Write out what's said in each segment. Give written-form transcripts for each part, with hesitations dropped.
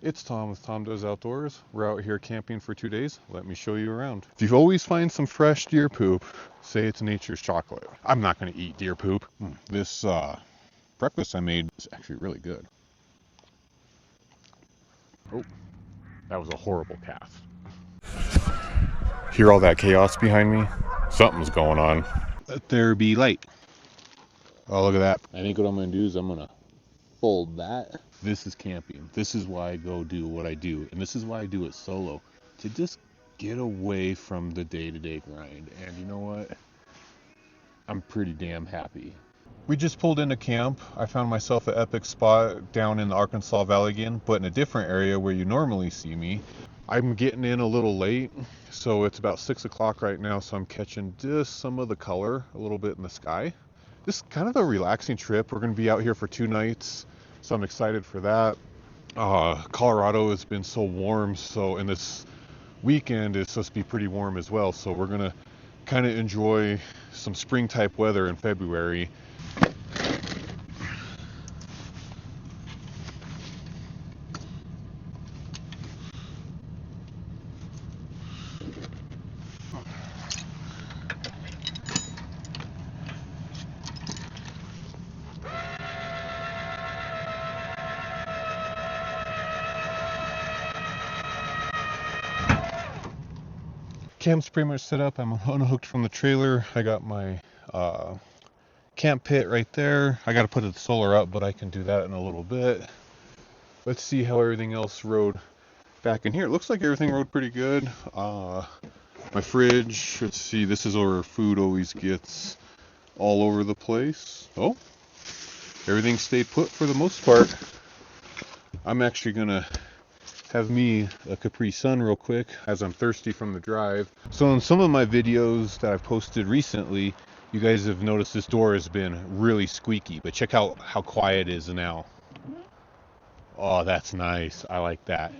It's Tom with Tom Does Outdoors. We're out here camping for 2 days. Let me show you around. If you always find some fresh deer poop, say it's nature's chocolate. I'm not going to eat deer poop. This breakfast I made is actually really good. Oh, that was a horrible cast. Hear all that chaos behind me? Something's going on. Let there be light. Oh, look at that. I think what I'm going to do is I'm going to fold that. This is camping. This is why I go do what I do. And this is why I do it solo. To just get away from the day-to-day grind. And you know what? I'm pretty damn happy. We just pulled into camp. I found myself an epic spot down in the Arkansas Valley again, but in a different area where you normally see me. I'm getting in a little late, so it's about 6 o'clock right now, so I'm catching just some of the color a little bit in the sky. This is kind of a relaxing trip. We're going to be out here for 2 nights, so I'm excited for that. Colorado has been so warm, and this weekend is supposed to be pretty warm as well, so we're going to kind of enjoy some spring type weather in February. Camp's pretty much set up. I'm unhooked from the trailer. I got my camp pit right there. I got to put the solar up, but I can do that in a little bit. Let's see how everything else rode back in here. It looks like everything rode pretty good. My fridge, let's see, this is where food always gets all over the place. Oh, everything stayed put for the most part. I'm actually gonna have me a Capri Sun real quick as I'm thirsty from the drive. So in some of my videos that I've posted recently, you guys have noticed this door has been really squeaky, but check out how quiet it is now. Oh, that's nice. I like that.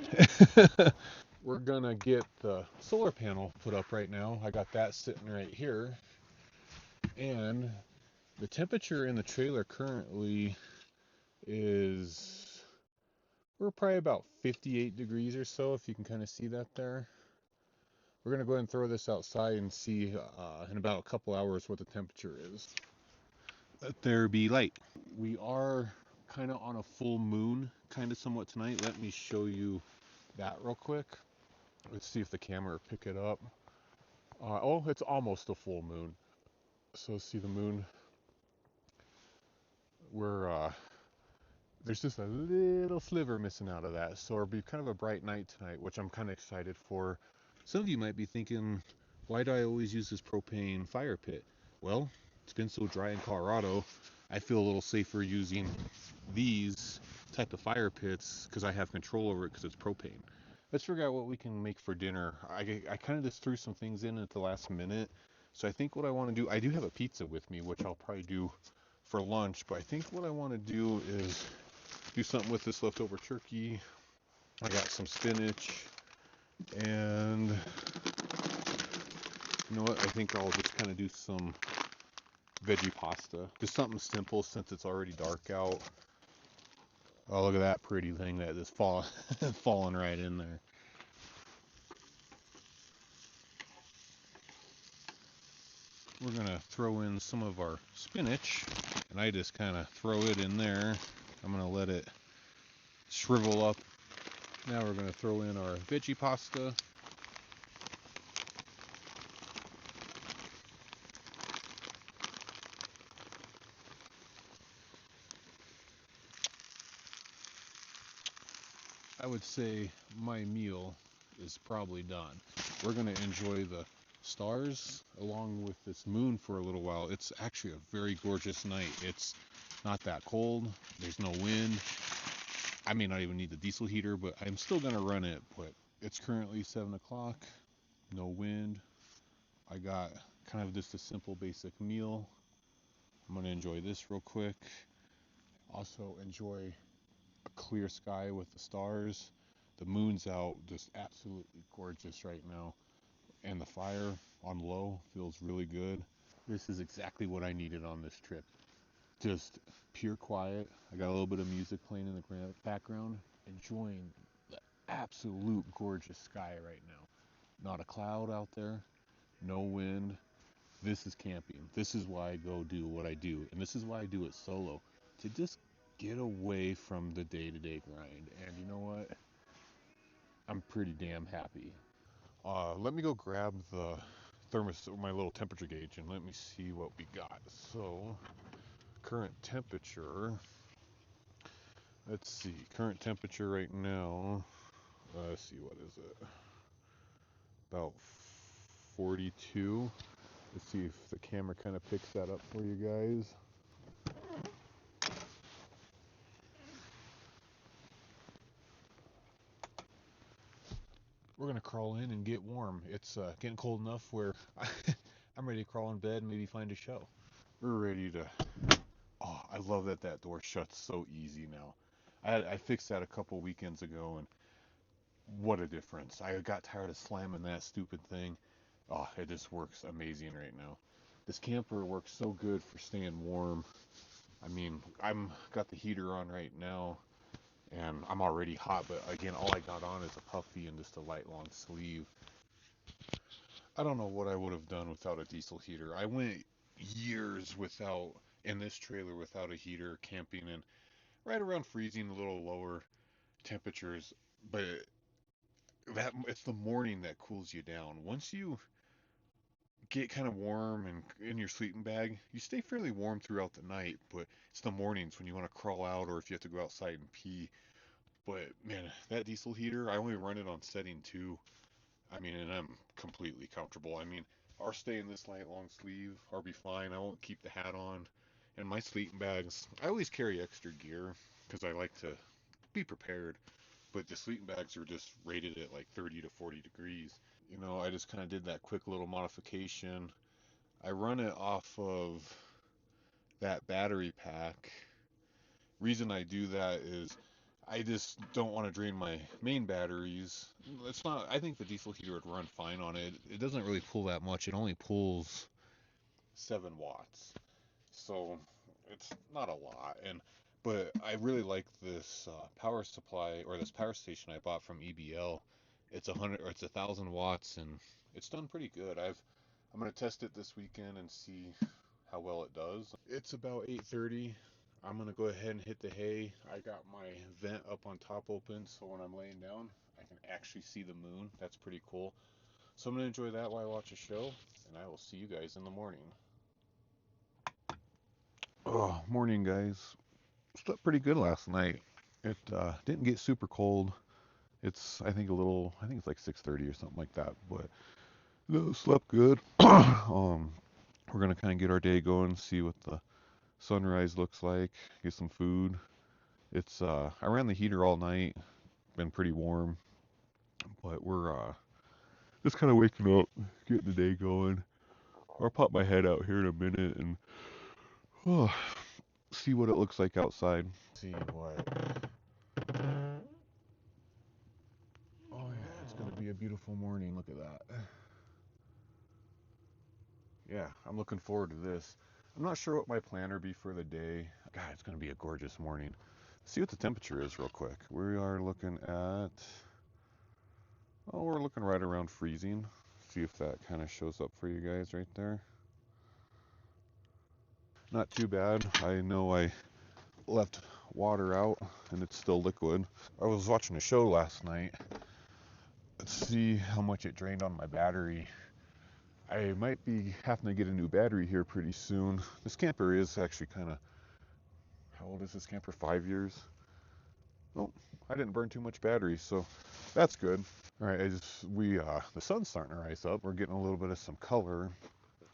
We're gonna get the solar panel put up right now. I got that sitting right here. And the temperature in the trailer currently is, we're probably about 58 degrees or so, if you can kind of see that there. We're going to go ahead and throw this outside and see in about a couple hours what the temperature is. Let there be light. We are kind of on a full moon, kind of somewhat tonight. Let me show you that real quick. Let's see if the camera will pick it up. Oh, it's almost a full moon. So see the moon. There's just a little sliver missing out of that. So it'll be kind of a bright night tonight, which I'm kind of excited for. Some of you might be thinking, why do I always use this propane fire pit? Well, it's been so dry in Colorado, I feel a little safer using these type of fire pits because I have control over it because it's propane. Let's figure out what we can make for dinner. I kind of just threw some things in at the last minute. So I think what I want to do, I do have a pizza with me, which I'll probably do for lunch, but I think what I want to do is do something with this leftover turkey. I got some spinach, and you know what? I think I'll just kind of do some veggie pasta. Just something simple since it's already dark out. Oh, look at that pretty thing that is falling right in there. We're gonna throw in some of our spinach, and I just kind of throw it in there. I'm gonna let it shrivel up. Now we're gonna throw in our veggie pasta. I would say my meal is probably done. We're going to enjoy the stars along with this moon for a little while. It's actually a very gorgeous night. It's not that cold. There's no wind. I may not even need the diesel heater, but I'm still going to run it. But it's currently 7 o'clock. No wind. I got kind of just a simple basic meal. I'm going to enjoy this real quick. Also enjoy a clear sky with the stars. The moon's out, just absolutely gorgeous right now. And the fire on low feels really good. This is exactly what I needed on this trip. Just pure quiet. I got a little bit of music playing in the background, enjoying the absolute gorgeous sky right now. Not a cloud out there, no wind. This is camping. This is why I go do what I do. And this is why I do it solo. To just get away from the day-to-day grind. And you know what? I'm pretty damn happy. Let me go grab the thermos, my little temperature gauge, and let me see what we got. So, current temperature. Let's see. Current temperature right now. Let's see, what is it? About 42. Let's see if the camera kind of picks that up for you guys. We're gonna crawl in and get warm. It's getting cold enough where I'm ready to crawl in bed and maybe find a show. We're ready to. Oh, I love that that door shuts so easy now. I fixed that a couple weekends ago, and what a difference. I got tired of slamming that stupid thing. Oh, it just works amazing right now. This camper works so good for staying warm. I mean, I'm got the heater on right now, and I'm already hot, but again, all I got on is a puffy and just a light long sleeve. I don't know what I would have done without a diesel heater. I went years without, in this trailer, without a heater, camping in right around freezing, a little lower temperatures, but that it's the morning that cools you down. Once you get kind of warm and in your sleeping bag, you stay fairly warm throughout the night, but it's the mornings when you want to crawl out or if you have to go outside and pee. But man, that diesel heater, I only run it on setting 2. I mean, and I'm completely comfortable. I mean, I'll stay in this light long sleeve. I'll be fine. I won't keep the hat on. And my sleeping bags, I always carry extra gear because I like to be prepared. But the sleeping bags are just rated at like 30 to 40 degrees. You know, I just kind of did that quick little modification. I run it off of that battery pack. Reason I do that is I just don't want to drain my main batteries. It's not, I think the diesel heater would run fine on it. It doesn't really pull that much. It only pulls 7 watts. So it's not a lot. But I really like this power supply or this power station I bought from EBL. It's 100 or it's 1,000 watts and it's done pretty good. I'm gonna test it this weekend and see how well it does. It's about 8:30. I'm gonna go ahead and hit the hay. I got my vent up on top open, so when I'm laying down, I can actually see the moon. That's pretty cool. So I'm gonna enjoy that while I watch a show, and I will see you guys in the morning. Oh, morning, guys. Slept pretty good last night. It didn't get super cold. It's I think it's like 6:30 or something like that. But no, slept good. We're gonna kind of get our day going, see what the sunrise looks like, get some food. It's I ran the heater all night, been pretty warm, but we're just kind of waking up, getting the day going. I'll pop my head out here in a minute and oh, see what it looks like outside. See what. Oh yeah, it's gonna be a beautiful morning. Look at that. Yeah, I'm looking forward to this. I'm not sure what my plan will be for the day. God, it's gonna be a gorgeous morning. Let's see what the temperature is real quick. We are looking at, oh, we're looking right around freezing. See if that kind of shows up for you guys right there. Not too bad. I know I left water out and it's still liquid. I was watching a show last night. Let's see how much it drained on my battery. I might be having to get a new battery here pretty soon. This camper is actually kind of, how old is this camper? 5 years? Oh, I didn't burn too much battery, so that's good. All right, the sun's starting to rise up. We're getting a little bit of some color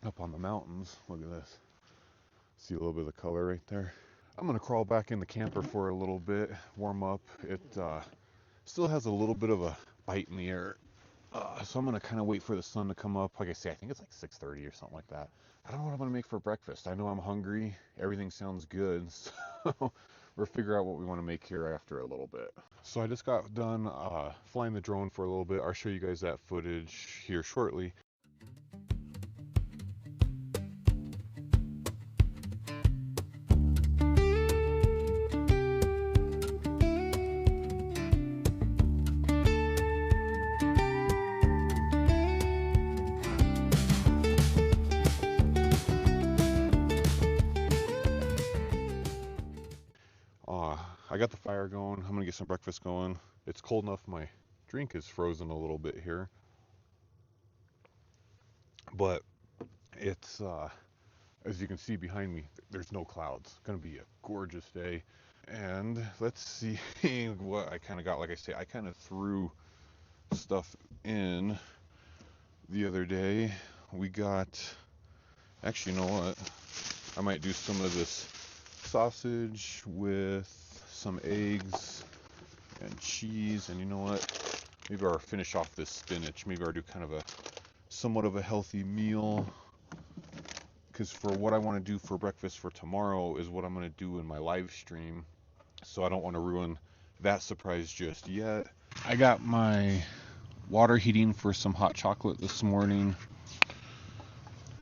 up on the mountains. Look at this. See a little bit of the color right there. I'm gonna crawl back in the camper for a little bit, warm up. It still has a little bit of a bite in the air. So I'm gonna kind of wait for the sun to come up. Like I say, I think it's like 6:30 or something like that. I don't know what I'm gonna make for breakfast. I know I'm hungry. Everything sounds good. So we'll figure out what we want to make here after a little bit. So I just got done flying the drone for a little bit. I'll show you guys that footage here shortly. I got the fire going. I'm gonna get some breakfast going. It's cold enough my drink is frozen a little bit here, but it's as you can see behind me, there's no clouds. It's gonna be a gorgeous day. And let's see what I kind of got. Like I say, I kind of threw stuff in the other day. We got, actually, you know what? I might do some of this sausage with some eggs and cheese. And you know what? Maybe I'll finish off this spinach. Maybe I'll do kind of a somewhat of a healthy meal. Because for what I want to do for breakfast for tomorrow is what I'm going to do in my live stream. So I don't want to ruin that surprise just yet. I got my water heating for some hot chocolate this morning.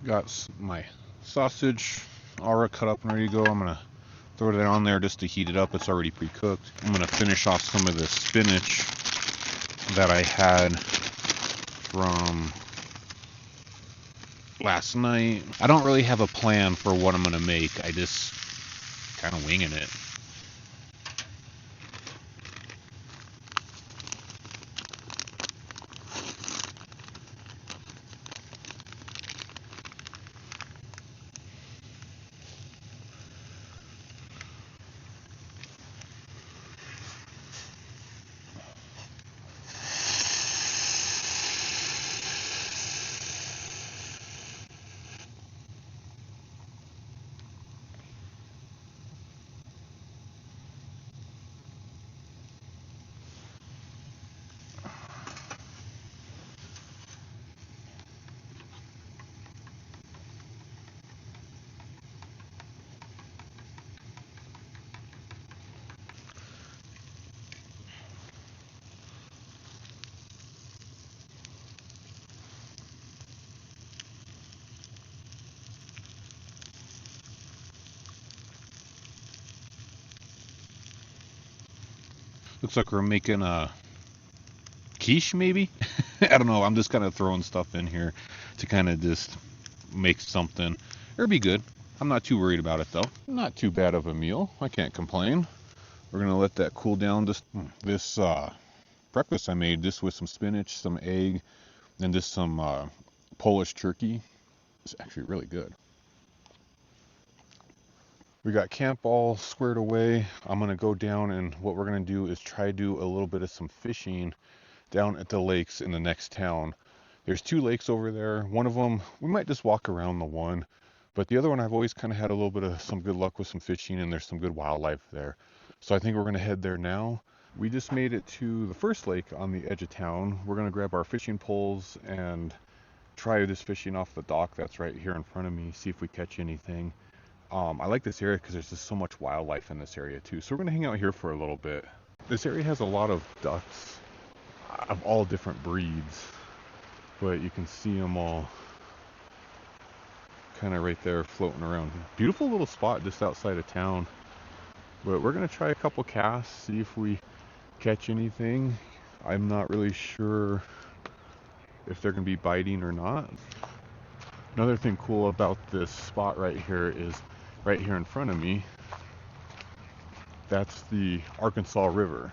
Got my sausage already cut up and ready to go. I'm gonna throw that on there just to heat it up. It's already pre-cooked. I'm gonna finish off some of the spinach that I had from last night. I don't really have a plan for what I'm gonna make. I just kind of winging it. Looks like we're making a quiche, maybe? I don't know. I'm just kind of throwing stuff in here to kind of just make something. It'll be good. I'm not too worried about it, though. Not too bad of a meal. I can't complain. We're going to let that cool down. This breakfast I made, this with some spinach, some egg, and just some Polish turkey. It's actually really good. We got camp all squared away. I'm gonna go down, and what we're gonna do is try to do a little bit of some fishing down at the lakes in the next town. There's 2 lakes over there. One of them, we might just walk around the one, but the other one I've always kind of had a little bit of some good luck with some fishing, and there's some good wildlife there. So I think we're gonna head there now. We just made it to the first lake on the edge of town. We're gonna grab our fishing poles and try this fishing off the dock that's right here in front of me, see if we catch anything. I like this area because there's just so much wildlife in this area too. So we're gonna hang out here for a little bit. This area has a lot of ducks of all different breeds, but you can see them all kind of right there floating around. Beautiful little spot just outside of town. But we're gonna try a couple casts, see if we catch anything. I'm not really sure if they're gonna be biting or not. Another thing cool about this spot right here is right here in front of me, that's the Arkansas River.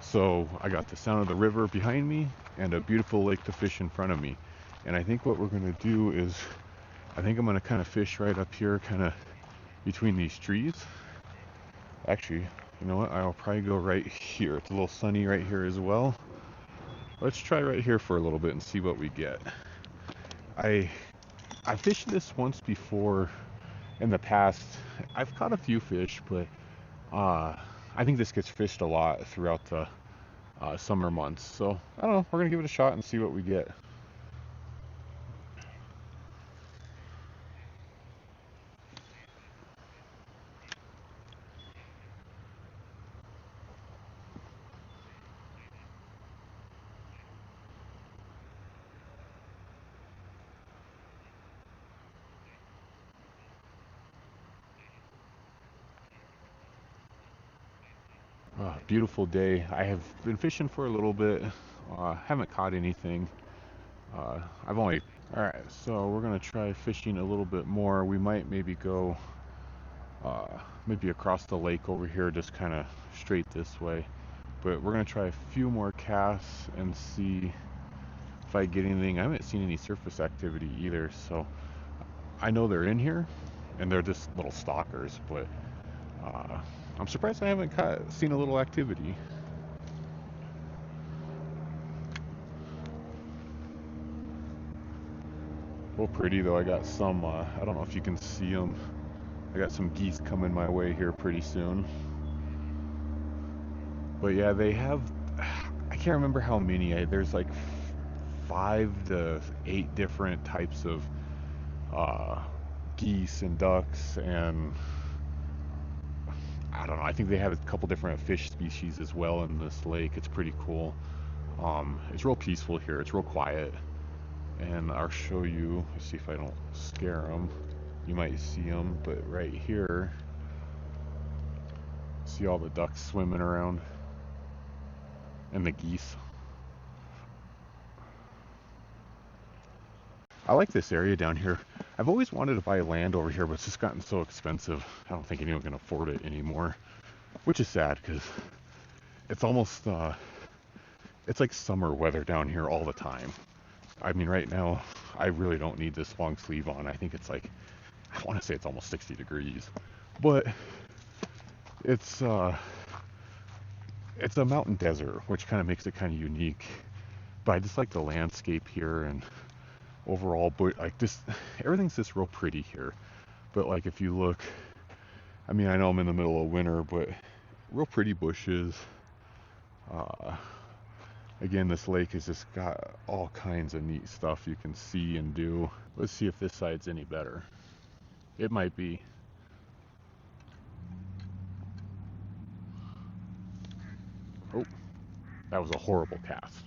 So I got the sound of the river behind me and a beautiful lake to fish in front of me. And I think what we're gonna do is, I think I'm gonna kind of fish right up here, kind of between these trees. Actually, you know what? I'll probably go right here. It's a little sunny right here as well. Let's try right here for a little bit and see what we get. I fished this once before in the past. I've caught a few fish, but I think this gets fished a lot throughout the summer months. So I don't know. We're gonna give it a shot and see what we get. Beautiful day. I have been fishing for a little bit. Haven't caught anything. I've only... Alright, so we're going to try fishing a little bit more. We might maybe go maybe across the lake over here, just kind of straight this way. But we're gonna try a few more casts and see if I get anything. I haven't seen any surface activity either, so I know they're in here and they're just little stalkers, but uh, I'm surprised I haven't seen a little activity. Well, pretty though. I got some, I don't know if you can see them. I got some geese coming my way here pretty soon. But yeah, they have, I can't remember how many. There's like 5 to 8 different types of uh, geese and ducks, and I don't know. I think they have a couple different fish species as well in this lake. It's pretty cool. It's real peaceful here. It's real quiet. And I'll show you. Let's see if I don't scare them. You might see them, but right here, see all the ducks swimming around and the geese. I like this area down here. I've always wanted to buy land over here, but it's just gotten so expensive. I don't think anyone can afford it anymore, which is sad because it's almost, it's like summer weather down here all the time. I mean, right now, I really don't need this long sleeve on. I think it's like, I want to say it's almost 60 degrees, but it's a mountain desert, which kind of makes it kind of unique. But I just like the landscape here and overall, but like this, everything's just real pretty here. But like if you look, I mean, I know I'm in the middle of winter, but real pretty bushes. Again, this lake has just got all kinds of neat stuff you can see and do. Let's see if this side's any better. It might be. Oh, that was a horrible cast.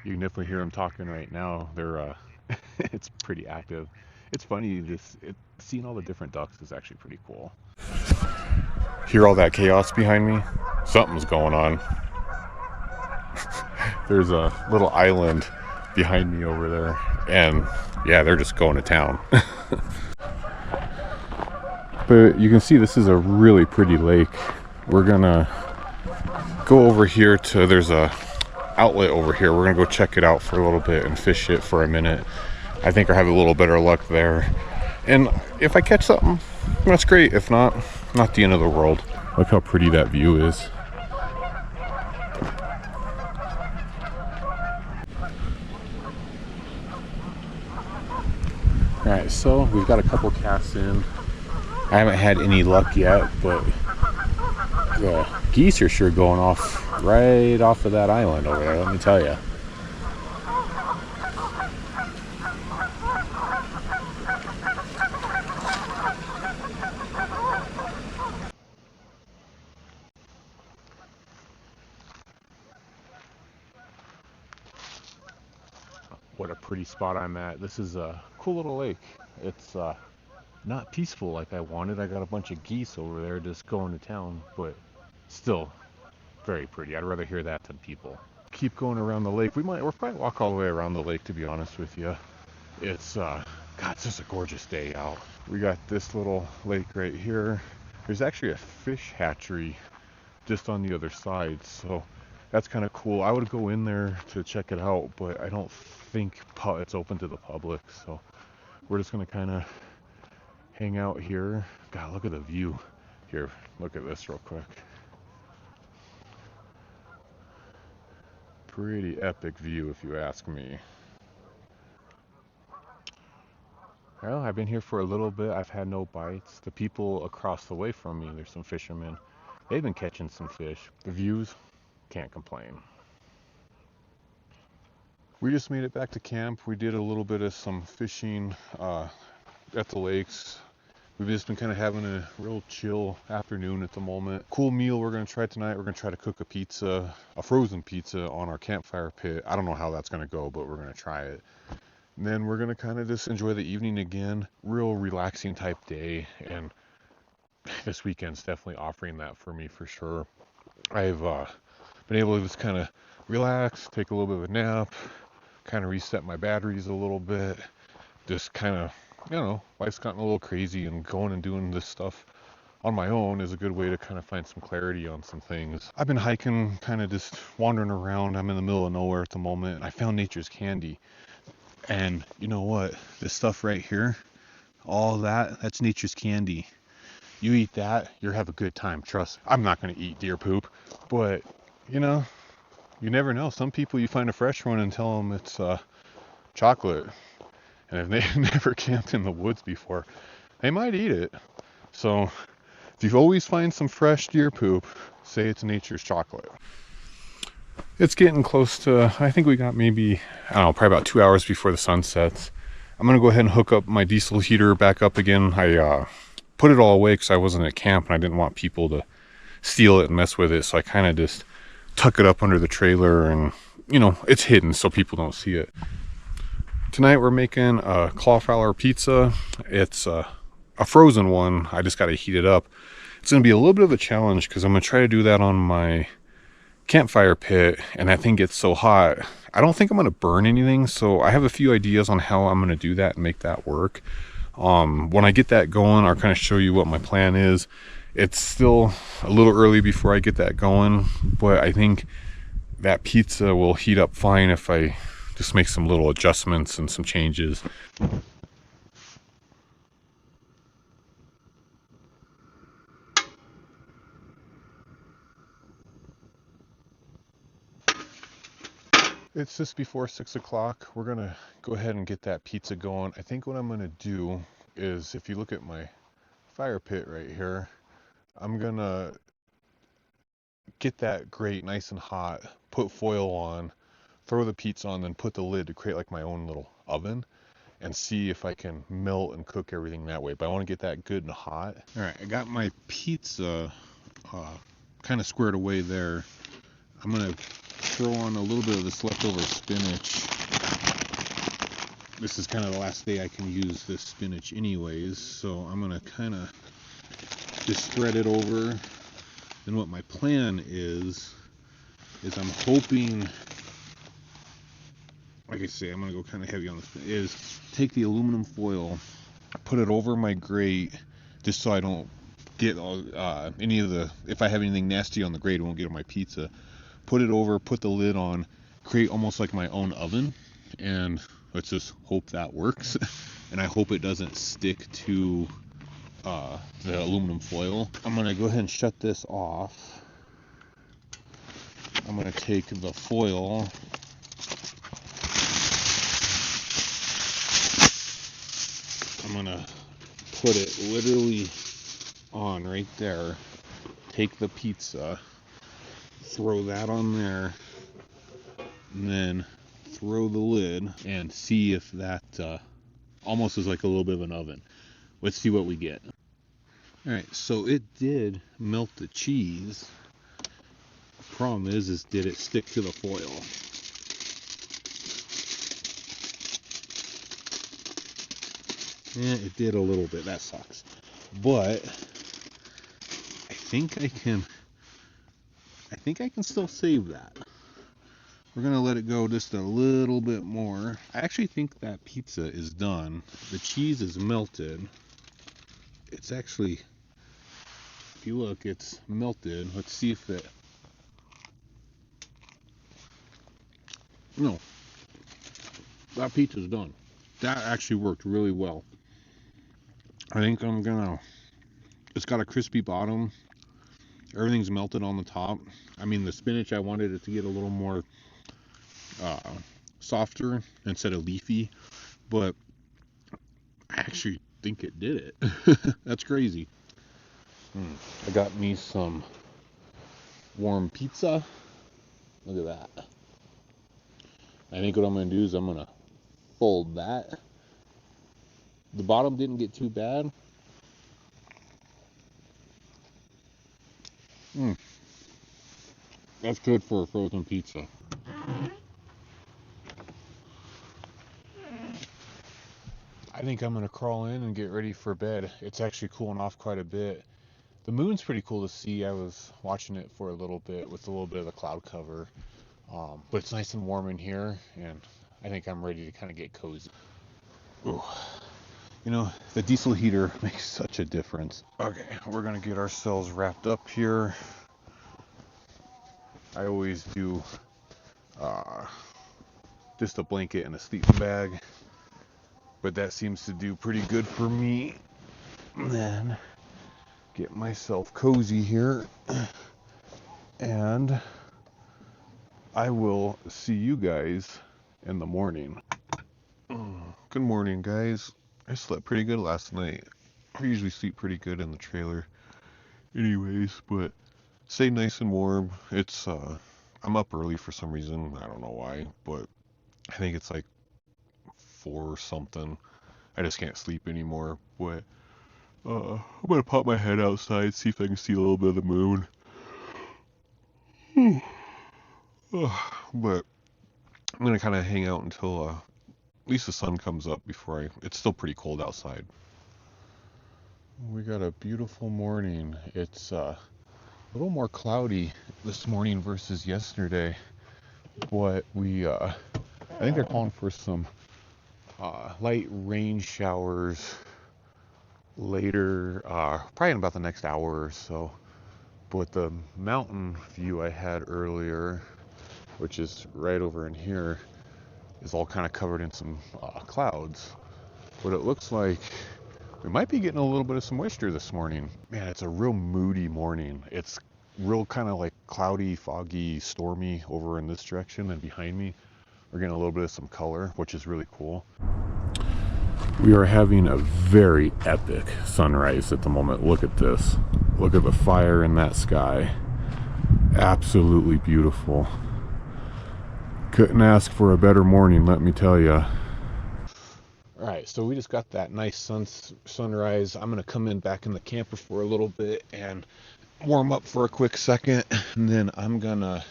You can definitely hear them talking right now. They're, it's pretty active. It's funny, seeing all the different ducks is actually pretty cool. Hear all that chaos behind me? Something's going on. There's a little island behind me over there, and yeah, they're just going to town. But you can see this is a really pretty lake. We're gonna go over here to, there's a outlet over here. We're gonna go check it out for a little bit and fish it for a minute. I think I'll have a little better luck there. And if I catch something, that's great. If not, not the end of the world. Look how pretty that view is. Alright, so we've got a couple casts in. I haven't had any luck yet, but the geese are sure going off right off of that island over there, let me tell you. What a pretty spot I'm at. This is a cool little lake. It's not peaceful like I wanted. I got a bunch of geese over there just going to town, but still very pretty. I'd rather hear that than people. Keep going around the lake. We'll probably walk all the way around the lake, to be honest with you. It's God, it's just a gorgeous day out. We got this little lake right here. There's actually a fish hatchery just on the other side, so that's kind of cool. I would go in there to check it out, but I don't think it's open to the public, so we're just gonna kind of hang out here. God, look at the view here. Look at this real quick. Pretty epic view, if you ask me. Well, I've been here for a little bit. I've had no bites. The people across the way from me, there's some fishermen. They've been catching some fish. The views, can't complain. We just made it back to camp. We did a little bit of some fishing at the lakes. We've just been kind of having a real chill afternoon at the moment. Cool meal we're going to try tonight. We're going to try to cook a pizza, a frozen pizza on our campfire pit. I don't know how that's going to go, but we're going to try it. And then we're going to kind of just enjoy the evening again. Real relaxing type day. And this weekend's definitely offering that for me for sure. I've been able to just kind of relax, take a little bit of a nap, kind of reset my batteries a little bit. Just kind of, life's gotten a little crazy, and going and doing this stuff on my own is a good way to kind of find some clarity on some things. I've been hiking, kind of just wandering around. I'm in the middle of nowhere at the moment, and I found nature's candy. And you know what? This stuff right here, all that's nature's candy. You eat that, you'll have a good time. Trust me. I'm not going to eat deer poop, but you know, you never know. Some people, you find a fresh one and tell them it's chocolate, and if they've never camped in the woods before, they might eat it. So if you always find some fresh deer poop, say it's nature's chocolate. It's getting close to, I think we got maybe, I don't know, probably about 2 hours before the sun sets. I'm going to go ahead and hook up my diesel heater back up again. I put it all away because I wasn't at camp and I didn't want people to steal it and mess with it. So I kind of just tuck it up under the trailer, and, it's hidden so people don't see it. Tonight we're making a cauliflower pizza. It's a frozen one. I just got to heat it up. It's going to be a little bit of a challenge because I'm going to try to do that on my campfire pit, and that thing gets so hot. I don't think I'm going to burn anything, so I have a few ideas on how I'm going to do that and make that work. When I get that going, I'll kind of show you what my plan is. It's still a little early before I get that going, but I think that pizza will heat up fine if I just make some little adjustments and some changes. It's just before 6 o'clock. We're gonna go ahead and get that pizza going. I think what I'm gonna do is, if you look at my fire pit right here, I'm gonna get that grate nice and hot, put foil on, throw the pizza on, then put the lid to create like my own little oven, and see if I can melt and cook everything that way. But I want to get that good and hot. All right, I got my pizza kind of squared away there. I'm gonna throw on a little bit of this leftover spinach. This is kind of the last day I can use this spinach anyways, so I'm gonna kind of just spread it over. And what my plan is I'm hoping, like I say, I'm gonna go kind of heavy on this, is take the aluminum foil, put it over my grate, just so I don't get any of the, if I have anything nasty on the grate, it won't get on my pizza. Put it over, put the lid on, create almost like my own oven, and let's just hope that works. And I hope it doesn't stick to the aluminum foil. I'm gonna go ahead and shut this off. I'm gonna take the foil, I'm gonna put it literally on right there, take the pizza, throw that on there, and then throw the lid and see if that almost is like a little bit of an oven. Let's see what we get. Alright, so it did melt the cheese. The problem is did it stick to the foil? Yeah, it did a little bit. That sucks. But I think I can still save that. We're gonna let it go just a little bit more. I actually think that pizza is done. The cheese is melted. It's actually, if you look, it's melted. Let's see if it, no, that pizza's done. That actually worked really well. I think it's got a crispy bottom. Everything's melted on the top. I mean, the spinach, I wanted it to get a little more softer instead of leafy, but I actually think it did it. That's crazy. I got me some warm pizza. Look at that. I think what I'm going to do is I'm going to fold that. The bottom didn't get too bad. That's good for a frozen pizza. I think I'm going to crawl in and get ready for bed. It's actually cooling off quite a bit. The moon's pretty cool to see. I was watching it for a little bit with a little bit of the cloud cover. But it's nice and warm in here, and I think I'm ready to kind of get cozy. Ooh. You know, the diesel heater makes such a difference. Okay, we're gonna get ourselves wrapped up here. I always do just a blanket and a sleeping bag, but that seems to do pretty good for me. And then get myself cozy here, and I will see you guys in the morning. Good morning, guys. I slept pretty good last night. I usually sleep pretty good in the trailer anyways, but stay nice and warm. It's I'm up early for some reason. I don't know why, but I think it's like 4 or something. I just can't sleep anymore. But I'm gonna pop my head outside, see if I can see a little bit of the moon. But I'm gonna kind of hang out until at least the sun comes up before it's still pretty cold outside. We got a beautiful morning. It's a little more cloudy this morning versus yesterday, but I think they're calling for some light rain showers later, probably in about the next hour or so. But the mountain view I had earlier, which is right over in here, is all kind of covered in some clouds. But it looks like we might be getting a little bit of some moisture this morning. Man, it's a real moody morning. It's real kind of like cloudy, foggy, stormy over in this direction, and behind me we're getting a little bit of some color, which is really cool. We are having a very epic sunrise at the moment. Look at this. Look at the fire in that sky. Absolutely beautiful. Couldn't ask for a better morning, let me tell you. All right, so we just got that nice sunrise. I'm gonna come in back in the camper for a little bit and warm up for a quick second, and then I'm gonna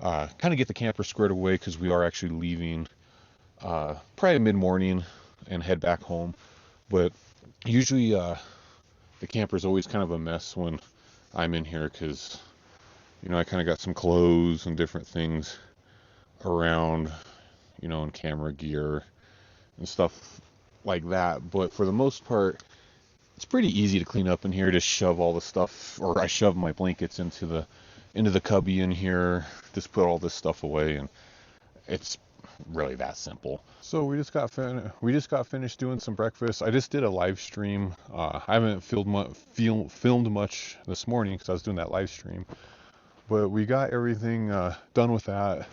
kind of get the camper squared away because we are actually leaving probably mid-morning and head back home. But usually the camper's always kind of a mess when I'm in here because, you know, I kind of got some clothes and different things around, you know, and camera gear and stuff like that. But for the most part, it's pretty easy to clean up in here. Just shove all the stuff, or I shove my blankets into the cubby in here. Just put all this stuff away, and it's really that simple. So we just got finished doing some breakfast. I just did a live stream. I haven't filmed much this morning because I was doing that live stream. But we got everything done with that.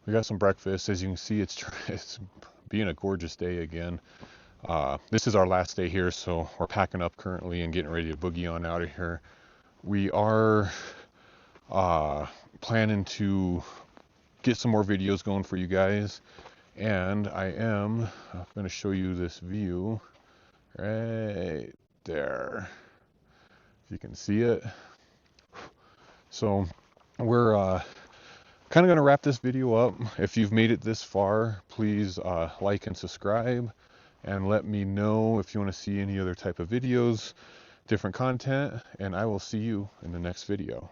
We got some breakfast. As you can see, it's being a gorgeous day again. This is our last day here, so we're packing up currently and getting ready to boogie on out of here. We are planning to get some more videos going for you guys, and I'm going to show you this view right there, if you can see it. So we're kind of going to wrap this video up. If you've made it this far, please like and subscribe, and let me know if you want to see any other type of videos, different content, and I will see you in the next video.